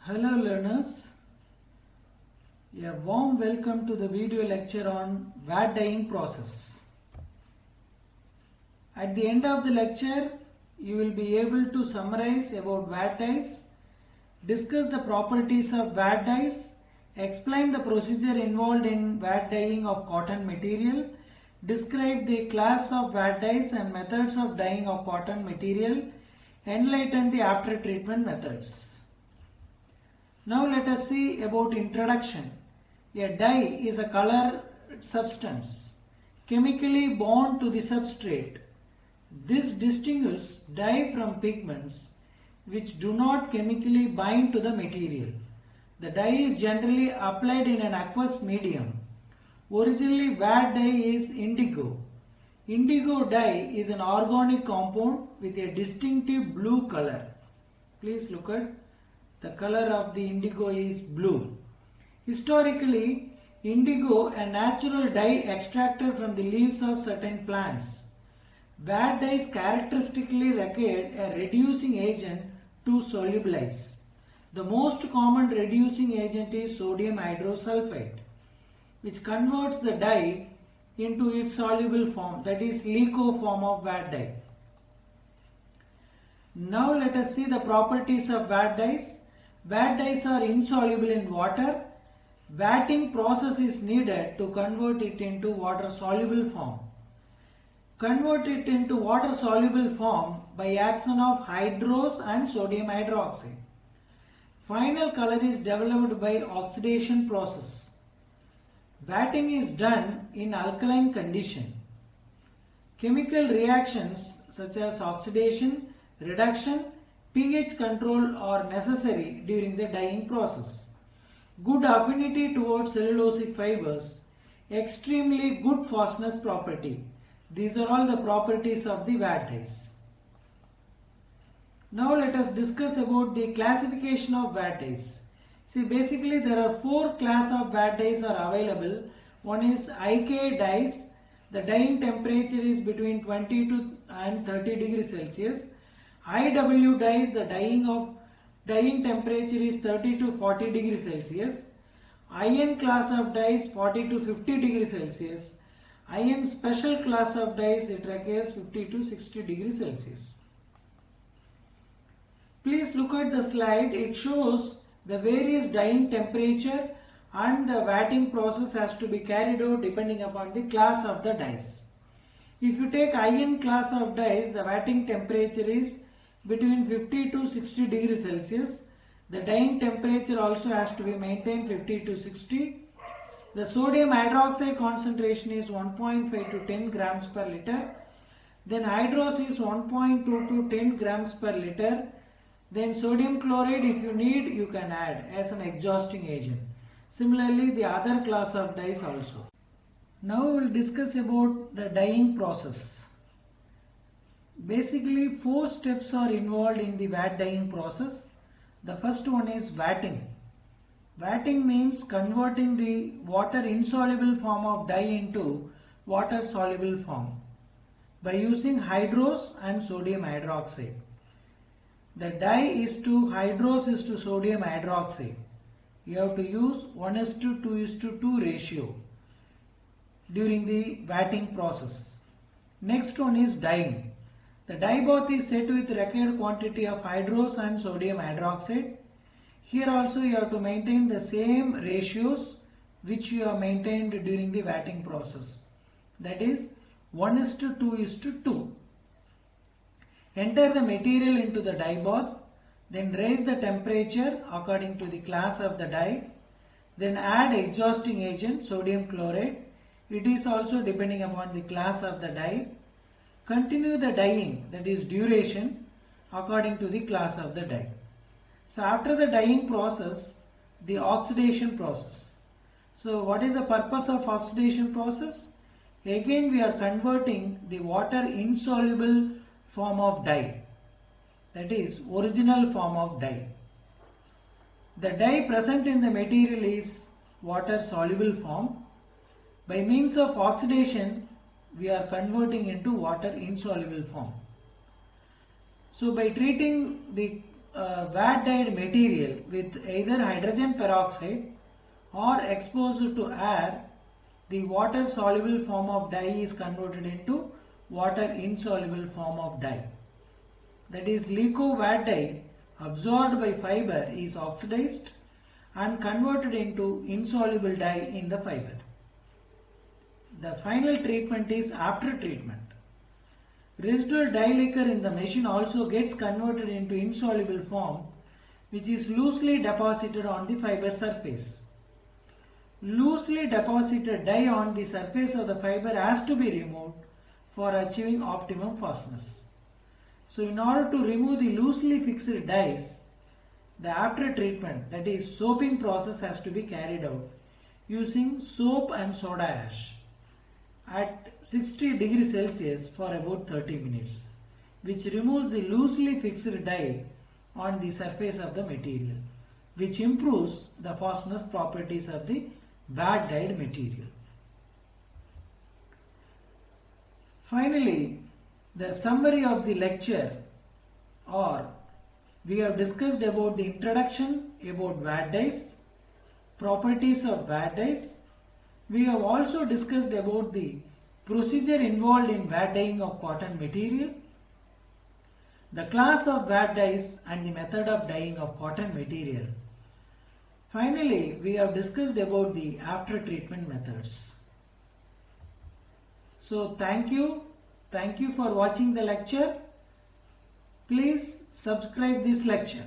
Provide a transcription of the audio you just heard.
Hello learners, a warm welcome to the video lecture on vat dyeing process. At the end of the lecture, you will be able to summarize about vat dyes, discuss the properties of vat dyes, explain the procedure involved in vat dyeing of cotton material, describe the class of vat dyes and methods of dyeing of cotton material, enlighten the after treatment methods. Now let us see about introduction. A dye is a color substance chemically bound to the substrate. This distinguishes dye from pigments which do not chemically bind to the material. The dye is generally applied in an aqueous medium. Originally, vat dye is indigo. Indigo dye is an organic compound with a distinctive blue color. Please look at the color of the indigo is blue. Historically, indigo, a natural dye extracted from the leaves of certain plants. Vat dyes characteristically required a reducing agent to solubilize. The most common reducing agent is sodium hydrosulfide, which converts the dye into its soluble form, that is LiCO form of vat dye. Now let us see the properties of vat dyes. Vat dyes are insoluble in water. Vatting process is needed to convert it into water soluble form. Convert it into water soluble form by action of hydrose and sodium hydroxide. Final color is developed by oxidation process. Vatting is done in alkaline condition. Chemical reactions such as oxidation, reduction, pH control are necessary during the dyeing process. Good affinity towards cellulosic fibers, extremely good fastness property. These are all the properties of the vat dyes. Now let us discuss about the classification of vat dyes. See, basically there are four classes of vat dyes are available. One is IK dyes. The dyeing temperature is between 20 and 30 degrees Celsius. IW dyes, the dyeing temperature is 30 to 40 degrees Celsius. IN class of dyes 40 to 50 degrees Celsius. IN special class of dyes, it requires 50 to 60 degrees Celsius. Please look at the slide. It shows the various dyeing temperature and the vatting process has to be carried out depending upon the class of the dyes. If you take IN class of dyes, the vatting temperature is between 50 to 60 degrees Celsius. The dyeing temperature also has to be maintained 50 to 60. The sodium hydroxide concentration is 1.5 to 10 grams per liter. Then hydrose is 1.2 to 10 grams per liter. Then sodium chloride, if you need, you can add as an exhausting agent. Similarly, the other class of dyes also. Now we will discuss about the dyeing process. Basically, four steps are involved in the vat dyeing process. The first one is vatting. Vatting means converting the water insoluble form of dye into water soluble form by using hydrose and sodium hydroxide. The dye is to hydrose is to sodium hydroxide. You have to use 1:2:2 ratio during the vatting process. Next one is dyeing. The dye bath is set with required quantity of hydrose and sodium hydroxide. Here also you have to maintain the same ratios which you have maintained during the vatting process. That is 1:2:2. Enter the material into the dye bath, then raise the temperature according to the class of the dye, then add exhausting agent sodium chloride. It is also depending upon the class of the dye. Continue the dyeing, that is duration, according to the class of the dye. So after the dyeing process, the oxidation process. So what is the purpose of oxidation process? Again we are converting the water insoluble form of dye, that is original form of dye. The dye present in the material is water soluble form. By means of oxidation, we are converting into water insoluble form. So by treating the wet dyed material with either hydrogen peroxide or exposed to air, the water soluble form of dye is converted into water insoluble form of dye. That is, Lico wet dye absorbed by fiber is oxidized and converted into insoluble dye in the fiber. The final treatment is after treatment. Residual dye liquor in the machine also gets converted into insoluble form, which is loosely deposited on the fiber surface. Loosely deposited dye on the surface of the fiber has to be removed for achieving optimum fastness. So in order to remove the loosely fixed dyes, the after treatment, that is soaping process, has to be carried out using soap and soda ash at 60 degrees Celsius for about 30 minutes, which removes the loosely fixed dye on the surface of the material, which improves the fastness properties of the wet dyed material. Finally, the summary of the lecture, or we have discussed about the introduction about wet dyes, properties of wet dyes. We have also discussed about the procedure involved in wet dyeing of cotton material, the class of wet dyes and the method of dyeing of cotton material. Finally, we have discussed about the after treatment methods. So thank you for watching the lecture. Please subscribe this lecture.